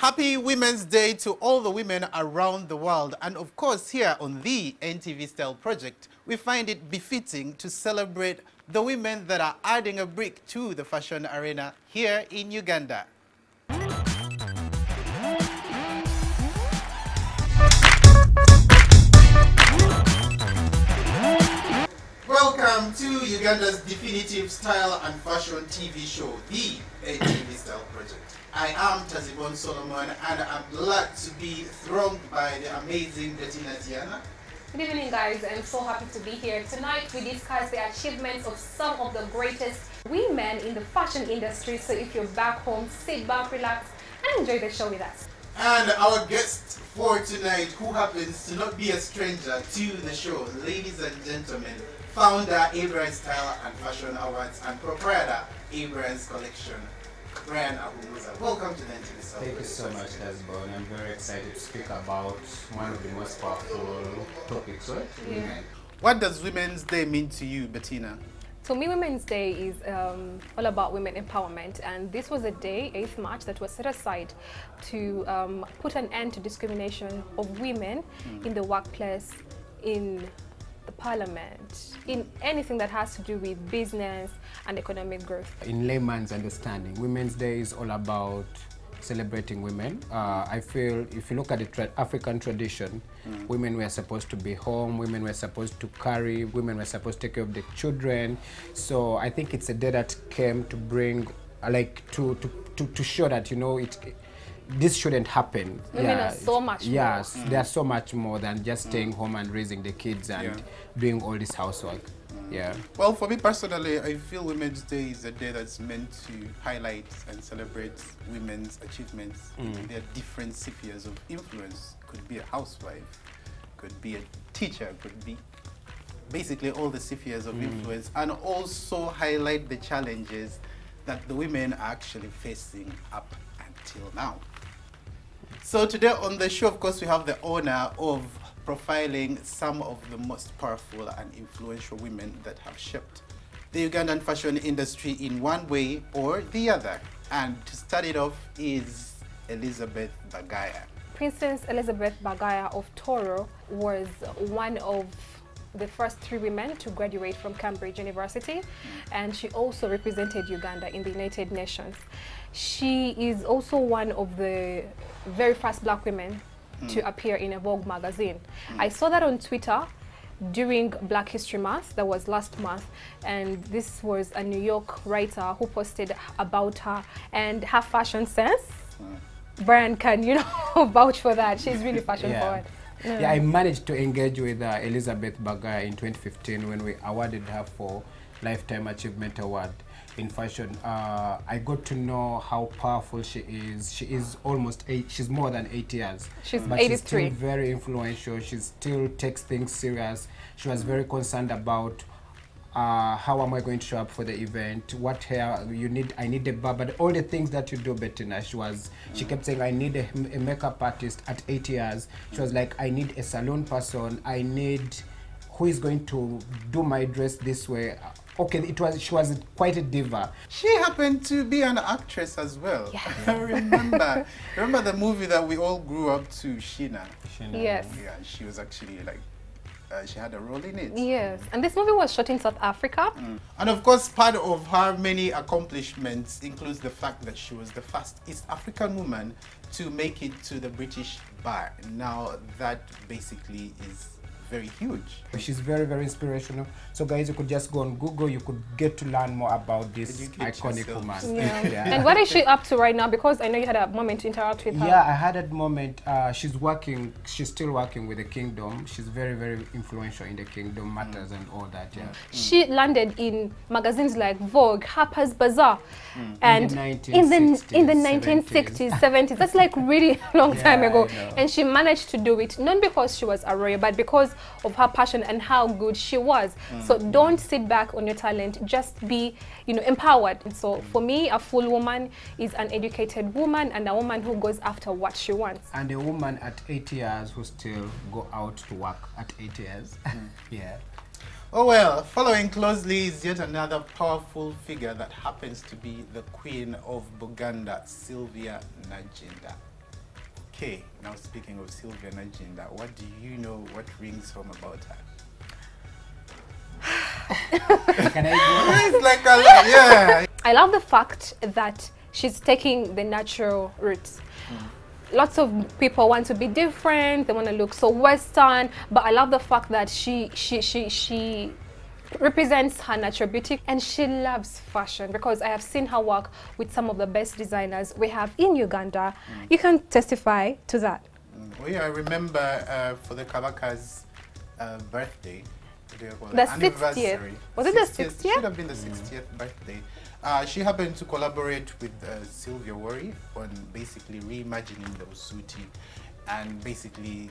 Happy Women's Day to all the women around the world. And of course, here on the NTV Style Project, we find it befitting to celebrate the women that are adding a brick to the fashion arena here in Uganda. Welcome to Uganda's definitive style and fashion TV show, the NTV Style Project. I am Tazibon Solomon, and I'm glad to be thronged by the amazing Bettina Tiana. Good evening, guys. I'm so happy to be here. Tonight we discuss the achievements of some of the greatest women in the fashion industry. So if you're back home, sit back, relax, and enjoy the show with us. And our guest for tonight, who happens to not be a stranger to the show, ladies and gentlemen, founder Abrams Style and Fashion Awards and proprietor Abrams Collection, Brian Ahumuza. Welcome to the NTV Style. Thank you so much, Desbon. I'm very excited to speak about one of the most powerful topics, right? Yeah. Women. What does Women's Day mean to you, Bettina? To me, Women's Day is all about women empowerment, and this was a day, 8th March, that was set aside to put an end to discrimination of women in the workplace, in the parliament, in anything that has to do with business and economic growth. In layman's understanding, Women's Day is all about celebrating women. I feel if you look at the African tradition, women were supposed to be home, women were supposed to carry, women were supposed to take care of the children. So I think it's a day that came to bring, like, to show that, you know, this shouldn't happen. Women are so much more. Yes, they are so much more than just staying home and raising the kids and doing all this housework. Yeah. Well, for me personally, I feel Women's Day is a day that's meant to highlight and celebrate women's achievements in their different spheres of influence. Could be a housewife, could be a teacher, could be basically all the spheres of influence, and also highlight the challenges that the women are actually facing up until now. So today on the show, of course, we have the honor of profiling some of the most powerful and influential women that have shaped the Ugandan fashion industry in one way or the other. And to start it off is Elizabeth Berger. Princess Elizabeth Berger of Toro was one of the first 3 women to graduate from Cambridge University, and she also represented Uganda in the United Nations. She is also one of the very first black women to appear in a Vogue magazine. I saw that on Twitter during Black History Month, that was last month, and this was a New York writer who posted about her and her fashion sense. Brian can, you know, vouch for that. She's really fashion forward. Yeah, I managed to engage with Elizabeth Berger in 2015 when we awarded her for Lifetime Achievement Award in fashion. I got to know how powerful she is. She is almost 8, she's more than 8 years. She's but 83. She's still very influential. She still takes things serious. She was very concerned about how am I going to show up for the event, what hair you need, I need a barber, all the things that you do, Bettina. She kept saying, I need a makeup artist at 8 years. She was like, I need a salon person, I need who is going to do my dress this way. Okay, she was quite a diva. She happened to be an actress as well. Yeah. I remember the movie that we all grew up to, Sheena. Yes. Yeah, she was actually like, she had a role in it. Yes, and this movie was shot in South Africa. And of course, part of her many accomplishments includes the fact that she was the first East African woman to make it to the British Bar. Now, that basically is very huge. She's very, very inspirational. So guys, you could just go on Google, you could get to learn more about this iconic woman. Yeah. And what is she up to right now? Because I know you had a moment to interact with her. Yeah, I had a moment. She's still working with the kingdom. She's very, very influential in the kingdom matters and all that, yeah. She landed in magazines like Vogue, Harper's Bazaar, and in the 1960s, 70s. That's like really long time ago. And she managed to do it, not because she was a royal, but because of her passion and how good she was. So don't sit back on your talent, just be, you know, empowered. And so for me, a full woman is an educated woman and a woman who goes after what she wants. And a woman at 8 years who still go out to work at 8 years. Yeah. Oh well, following closely is yet another powerful figure that happens to be the Queen of Buganda, Sylvia Nagenda. Okay, now speaking of Sylvia Najinda, what do you know, what rings home about her? Can I go? It's like a lot, yeah. I love the fact that she's taking the natural routes. Lots of people want to be different, they want to look so Western, but I love the fact that she represents her natural beauty, and she loves fashion, because I have seen her work with some of the best designers we have in Uganda. You can testify to that. Oh yeah, I remember for the Kabaka's birthday, The 60th. Was it the 60th? Should have been the 60th birthday. She happened to collaborate with Sylvia Horace on basically reimagining the Busuti, and basically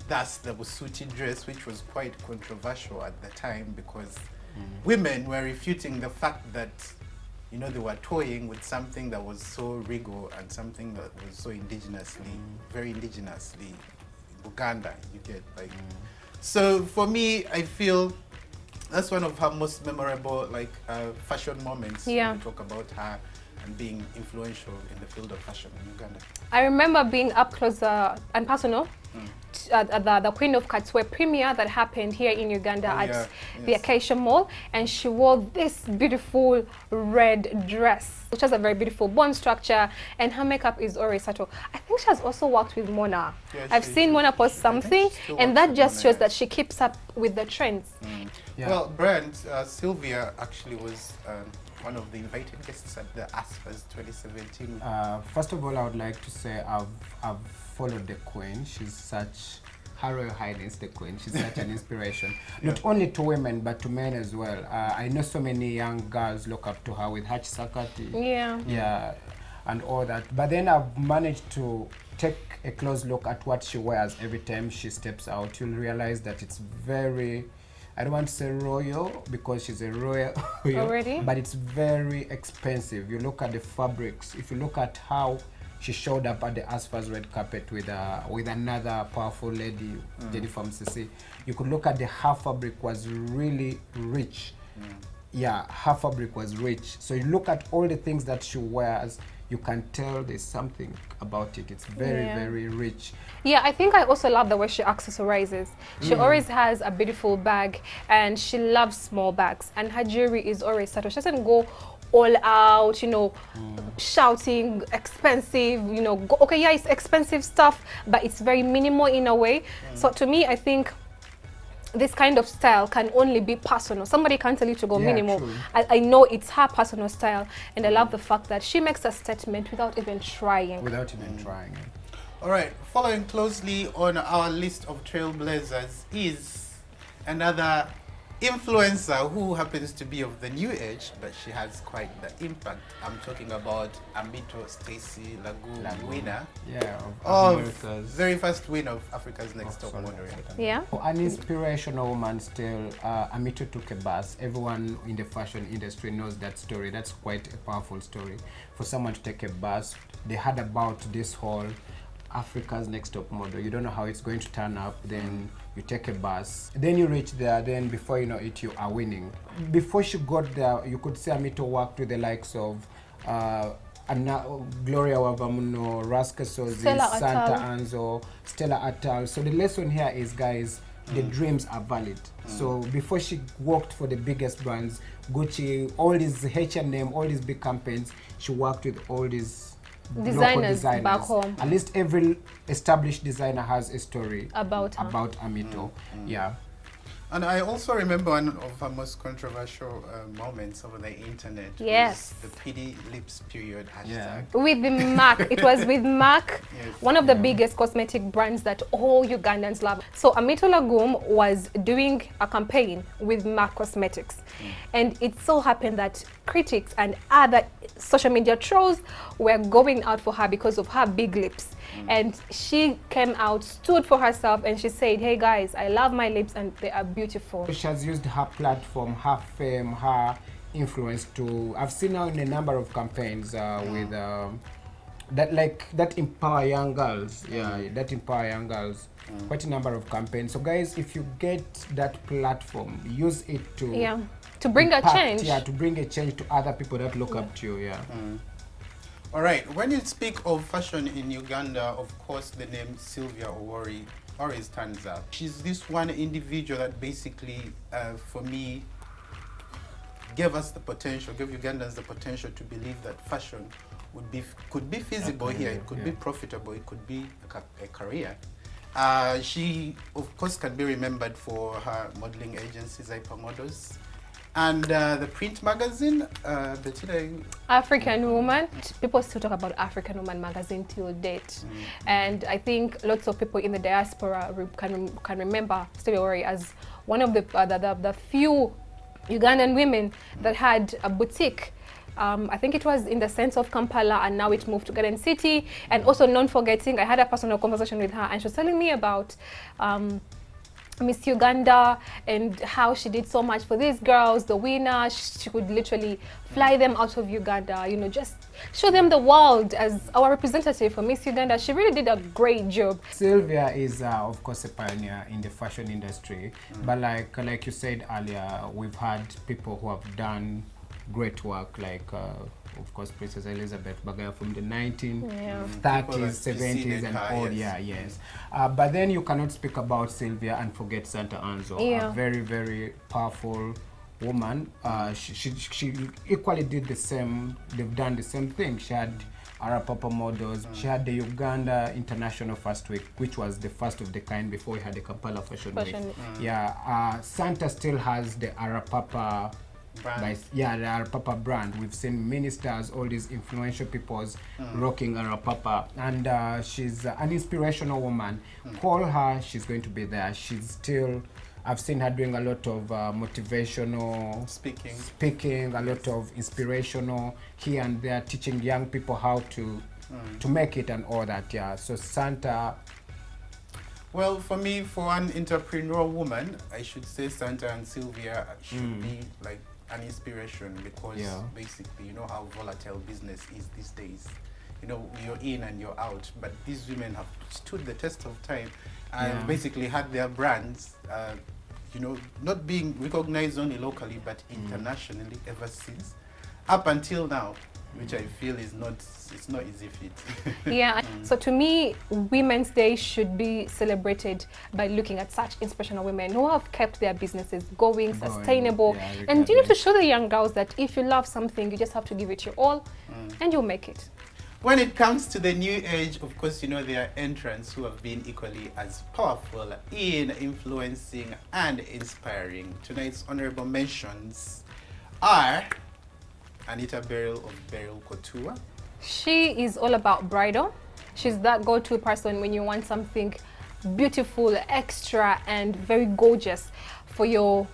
that's the Busuti dress, which was quite controversial at the time, because women were refuting the fact that, you know, they were toying with something that was so regal and something that was so indigenously, very indigenously Uganda, you get, like. So for me, I feel that's one of her most memorable, like, fashion moments. Yeah. When we talk about her and being influential in the field of fashion in Uganda. I remember being up close and personal at the Queen of Katswe premiere that happened here in Uganda at the Acacia Mall, and she wore this beautiful red dress, which has a very beautiful bone structure, and her makeup is always subtle. I think she has also worked with Mona. Yeah, I've seen Mona post something, and that just shows that she keeps up with the trends. Yeah. Well, Brent, Sylvia actually was one of the invited guests at the ASFA's 2017. First of all, I would like to say I've followed the Queen. She's such, Her Royal Highness the Queen, she's such an inspiration. Not only to women, but to men as well. I know so many young girls look up to her with Hatch Sakati. Yeah, and all that. But then I've managed to take a close look at what she wears every time she steps out. You'll realize that it's very, I don't want to say royal, because she's a royal already, but it's very expensive. You look at the fabrics. If you look at how she showed up at the ASFA's red carpet with another powerful lady, Jennifer Msisi, you could look at her fabric was really rich. Yeah, her fabric was rich. So you look at all the things that she wears, you can tell there's something about it. It's very, very rich. Yeah, I think I also love the way she accessorizes. She always has a beautiful bag, and she loves small bags, and her jewelry is always subtle. She doesn't go all out, you know, shouting expensive, you know, okay, yeah, it's expensive stuff, but it's very minimal in a way. So to me, I think this kind of style can only be personal. Somebody can't tell you to go minimal. I know it's her personal style, and I love the fact that she makes a statement without even trying. All right, following closely on our list of trailblazers is another influencer who happens to be of the new age, but she has quite the impact. I'm talking about Amito Stacy Lagoon, winner of very first win of Africa's Next Top Model. Yeah. An inspirational woman still. Amito took a bus. Everyone in the fashion industry knows that story. That's quite a powerful story. For someone to take a bus, they heard about this whole Africa's Next Top Model. You don't know how it's going to turn up. Then you take a bus. Then you reach there. Then before you know it, you are winning. Before she got there, you could see Amito worked with the likes of Gloria Wavamuno, Raska Sozi, Santa Anzo, Stella Atal. So the lesson here is, guys, the dreams are valid. So before she worked for the biggest brands, Gucci, all these H&M, all these big campaigns, she worked with all these designers back home. At least every established designer has a story about Amito. Yeah. And I also remember one of her most controversial moments over the internet. Yes. Was the PD Lips period hashtag. With the MAC. It was with MAC, one of the biggest cosmetic brands that all Ugandans love. So Amito Lagoon was doing a campaign with MAC Cosmetics. And it so happened that critics and other social media trolls were going out for her because of her big lips. And she came out, stood for herself, and she said, hey guys, I love my lips and they are beautiful. She has used her platform, her fame, her influence to, I've seen her in a number of campaigns with that empower young girls. That empower young girls. Quite a number of campaigns. So guys, if you get that platform, use it to bring a change. To bring a change to other people that look up to you. All right, when you speak of fashion in Uganda, of course, the name Sylvia Horace always stands out. She's this one individual that basically, for me, gave us the potential, gave Ugandans the potential to believe that fashion could be feasible here, it could be profitable, it could be a career. She, of course, can be remembered for her modeling agency, Hypermodels, and the print magazine, African Woman. People still talk about African Woman magazine till date. And I think lots of people in the diaspora can remember Sylvia Horace as one of the few Ugandan women that had a boutique. I think it was in the sense of Kampala, and now it moved to Garden City. And also, not forgetting, I had a personal conversation with her, and she was telling me about Miss Uganda and how she did so much for these girls, the winner. She could literally fly them out of Uganda, you know, just show them the world as our representative for Miss Uganda. She really did a great job. Sylvia is, of course, a pioneer in the fashion industry. But like you said earlier, we've had people who have done great work, like of course Princess Elizabeth Berger from the 1930s, 70s and all. Yes. But then you cannot speak about Sylvia and forget Santa Anzo, a very, very powerful woman. She equally did the same, they've done the same thing. She had Arapapa models. She had the Uganda International First Week, which was the first of the kind before we had the Kampala Fashion Week. Santa still has the Arapapa brand. The Arapapa brand. We've seen ministers, all these influential peoples rocking Arapapa, and she's an inspirational woman. Call her, she's going to be there. She's still, I've seen her doing a lot of motivational speaking, a lot of inspirational here and there, teaching young people how to make it and all that. So Santa. Well, for me, for an entrepreneurial woman, I should say Santa and Sylvia should be like an inspiration, because basically, you know how volatile business is these days. You know, you're in and you're out, but these women have stood the test of time and basically had their brands, you know, not being recognized only locally, but internationally ever since, up until now, which I feel is not, it's not easy feat. So to me, Women's Day should be celebrated by looking at such inspirational women who have kept their businesses going, sustainable. And you need to show the young girls that if you love something, you just have to give it your all, and you'll make it. When it comes to the new age, of course, you know, there are entrants who have been equally as powerful in influencing and inspiring. Tonight's honorable mentions are Anita Beryl of Beryl Couture. She is all about bridal. She's that go-to person when you want something beautiful, extra, and very gorgeous for your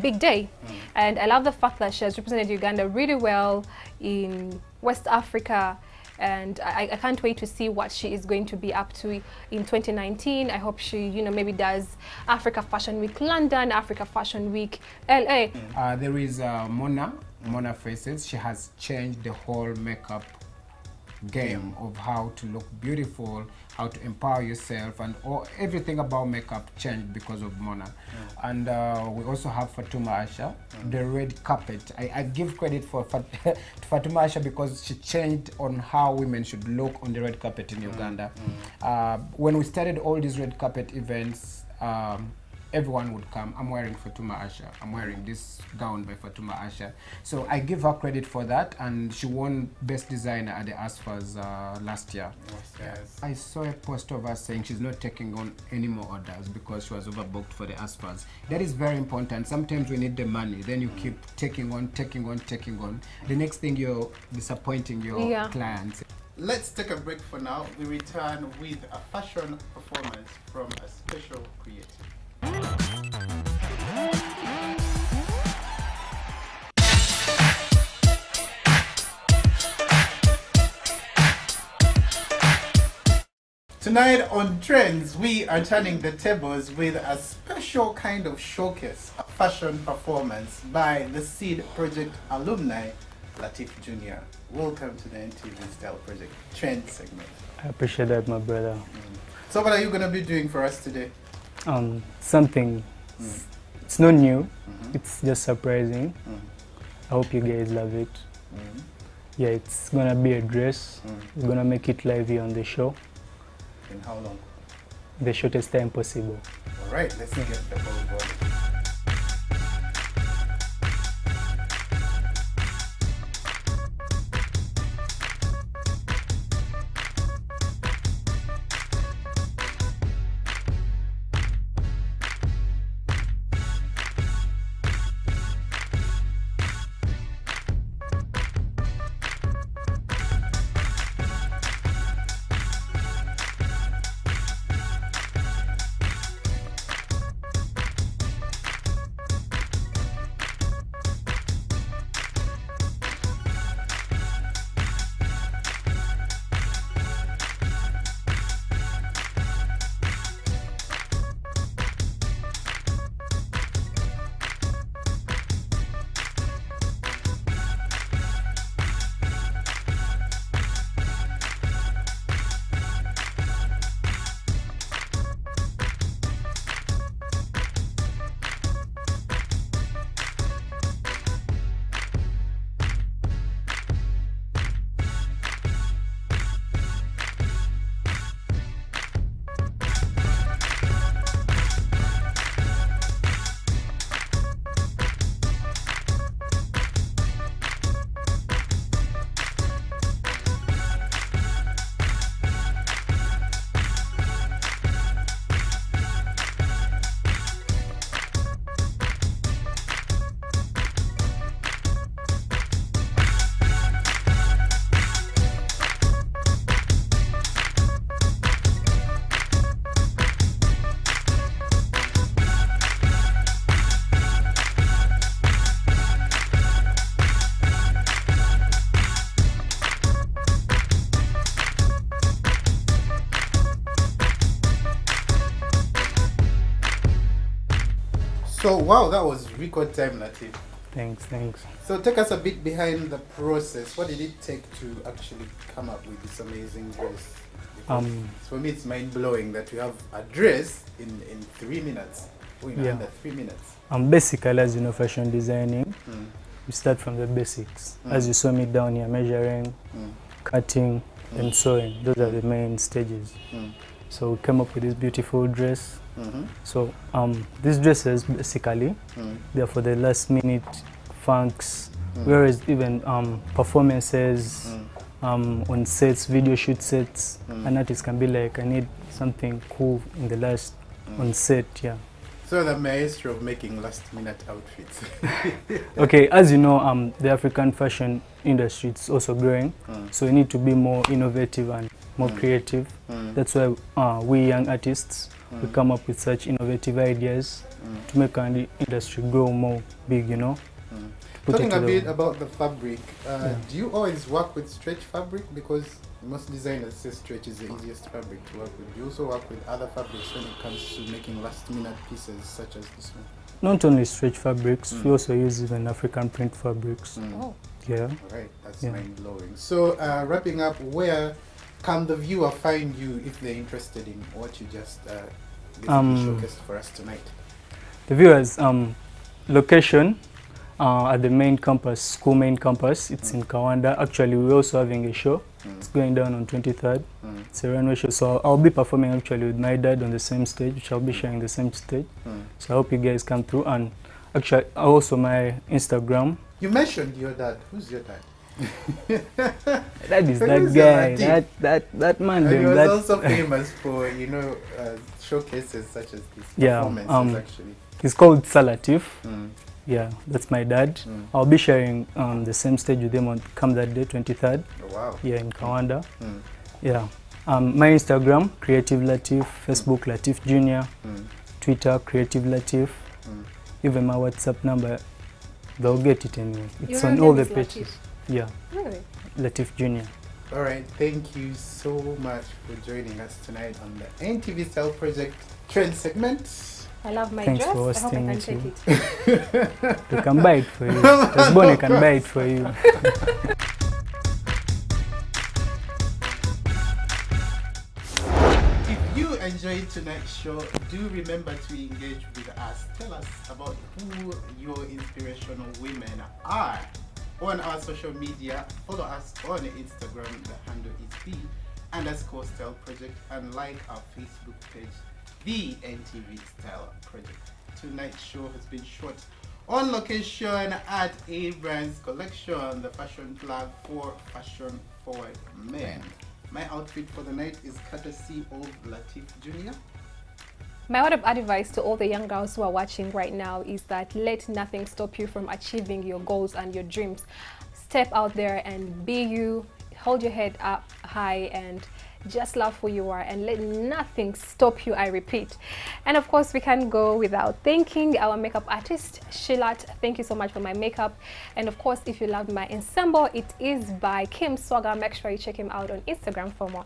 big day. And I love the fact that she has represented Uganda really well in West Africa, and I can't wait to see what she is going to be up to in 2019. I hope she, you know, maybe does Africa Fashion Week London, Africa Fashion Week LA. There is Mona Faces. She has changed the whole makeup game of how to look beautiful, how to empower yourself, and everything about makeup changed because of Mona. And we also have Fatuma Asha, the red carpet. I give credit for to Fatuma Asha because she changed on how women should look on the red carpet in Uganda. When we started all these red carpet events, everyone would come. I'm wearing Fatuma Asha. I'm wearing this gown by Fatuma Asha. So I give her credit for that, and she won Best Designer at the ASFAs last year. I saw a post of her saying she's not taking on any more orders because she was overbooked for the ASFAs. That is very important. Sometimes we need the money, then you keep taking on. The next thing, you're disappointing your clients. Let's take a break for now. We return with a fashion performance from a special creator. Tonight on Trends, we are turning the tables with a special kind of showcase, a fashion performance by the SEED Project alumni, Latif Jr. Welcome to the NTV Style Project Trend segment. I appreciate that, my brother. So what are you going to be doing for us today? Something. It's not new. It's just surprising. I hope you guys love it. Yeah, it's gonna be a dress. We're gonna make it live here on the show. In how long? The shortest time possible. All right, let's get the ball rolling. So wow, that was record time, Latif. Thanks. So take us a bit behind the process. What did it take to actually come up with this amazing dress? Because for me, it's mind blowing that you have a dress in 3 minutes. Under 3 minutes. Basically, as you know, fashion designing, we start from the basics. As you saw me down here, measuring, cutting, and sewing. Those are the main stages. So we came up with this beautiful dress. So these dresses basically they're for the last minute funks, whereas even performances on sets, video shoot sets, an artist can be like, I need something cool in the last on set. So the maestro of making last minute outfits. Okay, as you know, the African fashion industry is also growing, so we need to be more innovative and more creative. That's why we young artists, we come up with such innovative ideas to make our industry grow more big, you know. Talking a bit about the fabric, do you always work with stretch fabric? Because most designers say stretch is the easiest fabric to work with. Do you also work with other fabrics when it comes to making last minute pieces such as this one? Not only stretch fabrics, we also use even African print fabrics. Yeah. All right, that's mind-blowing. So wrapping up, where can the viewer find you if they're interested in what you just showcased for us tonight? The viewers, location at the main campus, school main campus, it's in Kawanda. Actually, we're also having a show. It's going down on 23rd. It's a runway show, so I'll be performing actually with my dad on the same stage, which I'll be sharing the same stage. So I hope you guys come through. And actually, also my Instagram. You mentioned your dad. Who's your dad? That is that guy, that man. And he was also famous for, you know, showcases such as this. Performances, actually. He's called Salatif. Yeah, that's my dad. I'll be sharing the same stage with him on come that day, 23rd. Oh, wow. Yeah, in Kawanda. Yeah. My Instagram, Creative Latif, Facebook Latif Junior, Twitter Creative Latif. Even my WhatsApp number, they'll get it anyway. It's on all the pages. Yeah. Really? Latif Junior. All right, thank you so much for joining us tonight on the NTV Style Project Trend segment. I love my Thanks dress. for I hope I hosting can me take it. They can buy it for you. Tasbone can buy it for you. If you enjoyed tonight's show, do remember to engage with us. Tell us about who your inspirational women are. on our social media. Follow us on Instagram. The handle is the_style project, and like our Facebook page, the NTV Style Project. Tonight's show has been shot on location at A Brands Collection, the fashion plug for fashion forward men. My outfit for the night is courtesy of Latif Jr. My word of advice to all the young girls who are watching right now is that let nothing stop you from achieving your goals and your dreams. Step out there and be you, hold your head up high, and just love who you are, and let nothing stop you, I repeat. And of course, we can't go without thanking our makeup artist, Shilat. Thank you so much for my makeup. And of course, if you loved my ensemble, it is by Kim Swagger. Make sure you check him out on Instagram for more.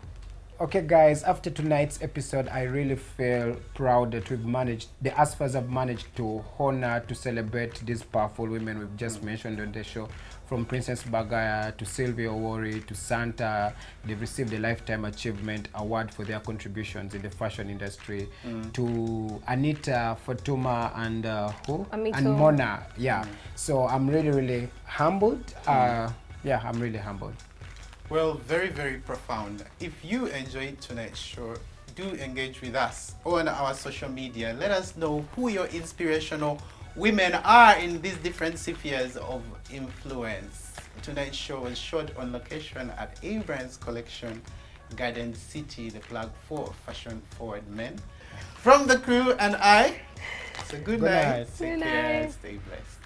Okay guys, after tonight's episode, I really feel proud that we've managed, the Asfas have managed to honor, to celebrate these powerful women we've just mentioned on the show. From Princess Berger to Sylvia Horace to Santa, they've received a Lifetime Achievement Award for their contributions in the fashion industry. To Anita, Fatuma, and who? Amito. And Mona. Yeah. So I'm really humbled. Yeah, I'm really humbled. Well, very, very profound. If you enjoyed tonight's show, do engage with us on our social media. Let us know who your inspirational women are in these different spheres of influence. Tonight's show was shot on location at A Brands Collection, Garden City, the plug for fashion forward men. From the crew and I, so good night. Good Take care. night. Stay blessed.